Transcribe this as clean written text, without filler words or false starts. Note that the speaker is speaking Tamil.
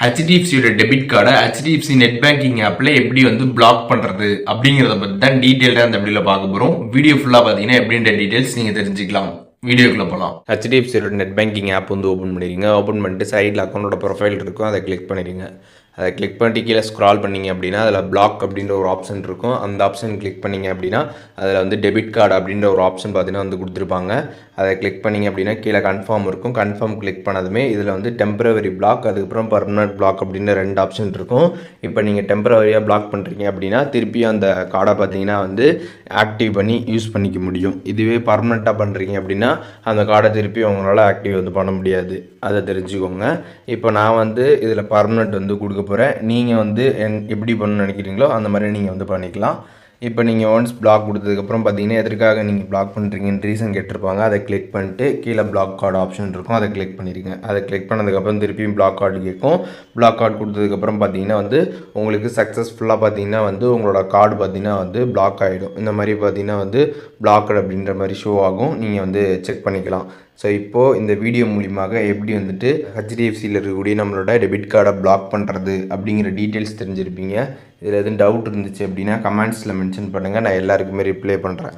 ஹெச்டிஎஃப்சியோட டெபிட் கார்டை ஹெச்டிஎஃப்சி நெட் பேங்கிங் ஆப்பில் எப்படி வந்து பிளாக் பண்ணுறது அப்படிங்கிறத பற்றி தான் டீட்டெயிலாக அந்த வீடியோவில் பார்க்க போகிறோம். வீடியோ ஃபுல்லாக பார்த்தீங்கன்னா எப்படின்ற டீட்டெயில்ஸ் நீங்கள் தெரிஞ்சுக்கலாம். வீடியோக்குள்ளே போகலாம். ஹெச்டிஎஃப்சியோட நெட் பேங்கிங் ஆப் வந்து ஓப்பன் பண்ணிடுங்க. ஓப்பன் பண்ணிட்டு சைடில் அக்கௌண்ட்டோட ப்ரொஃபைல் இருக்கும், அதை கிளிக் பண்ணிடுங்க. அதை கிளிக் பண்ணிட்டு கீழே ஸ்க்ரால் பண்ணிங்க அப்படின்னா அதில் பிளாக் அப்படின்ற ஒரு ஆப்ஷன் இருக்கும். அந்த ஆப்ஷன் கிளிக் பண்ணிங்க அப்படின்னா அதில் வந்து டெபிட் கார்டு அப்படின்ற ஒரு ஆப்ஷன் பார்த்தீங்கன்னா வந்து கொடுத்துருப்பாங்க. அதை கிளிக் பண்ணிங்க அப்படின்னா கீழே கன்ஃபார்ம் இருக்கும். கன்ஃபார்ம் கிளிக் பண்ணதுமே இதில் வந்து டெம்பரவரி பிளாக், அதுக்கப்புறம் பர்மனெண்ட் பிளாக் அப்படின்ற 2 ஆப்ஷன் இருக்கும். இப்போ நீங்கள் டெம்பரவரியாக பிளாக் பண்ணுறீங்க அப்படின்னா திருப்பி அந்த கார்டை பார்த்தீங்கன்னா வந்து ஆக்டிவ் பண்ணி யூஸ் பண்ணிக்க முடியும். இதுவே பர்மனெண்ட்டாக பண்ணுறீங்க அப்படின்னா அந்த கார்டை திருப்பி உங்களால் ஆக்டிவ் வந்து பண்ண முடியாது. அதை தெரிஞ்சுக்கோங்க. இப்போ நான் வந்து இதில் பர்மனெண்ட் வந்து கொடுக்க போகிறேன். நீங்கள் வந்து எப்படி பண்ணணும்னு நினைக்கிறீங்களோ அந்த மாதிரி நீங்கள் வந்து பண்ணிக்கலாம். இப்போ நீங்கள் ஒன்ஸ் பிளாக் கொடுத்ததுக்கப்புறம் பார்த்தீங்கன்னா எதற்காக நீங்கள் பிளாக் பண்ணுறீங்கன்னு ரீசன் கேட்டிருப்பாங்க. அதை கிளிக் பண்ணிட்டு கீழே பிளாக் கார்டு ஆப்ஷன் இருக்கும், அதை கிளிக் பண்ணிடுங்க. அதை கிளிக் பண்ணதுக்கப்புறம் திருப்பியும் பிளாக் கார்டு கேட்கும். பிளாக் கார்டு கொடுத்ததுக்கப்புறம் பார்த்தீங்கன்னா வந்து உங்களுக்கு சக்ஸஸ்ஃபுல்லாக பார்த்தீங்கன்னா வந்து உங்களோட கார்டு பார்த்தீங்கன்னா வந்து பிளாக் ஆகிடும். இந்த மாதிரி பார்த்தீங்கன்னா வந்து பிளாக்டு அப்படின்ற மாதிரி ஷோ ஆகும். நீங்கள் வந்து செக் பண்ணிக்கலாம். ஸோ இப்போது இந்த வீடியோ மூலியமாக எப்படி வந்துட்டு ஹெச்டிஎஃப்சியில் இருக்கக்கூடிய நம்மளோட டெபிட் கார்டை பிளாக் பண்ணுறது அப்படிங்கிற டீட்டெயில்ஸ் தெரிஞ்சிருப்பீங்க. இதில் எதுவும் டவுட் இருந்துச்சு அப்படின்னா கமெண்ட்ஸில் மென்ஷன் பண்ணுங்கள், நான் எல்லாருக்குமே ரிப்ளை பண்ணுறேன்.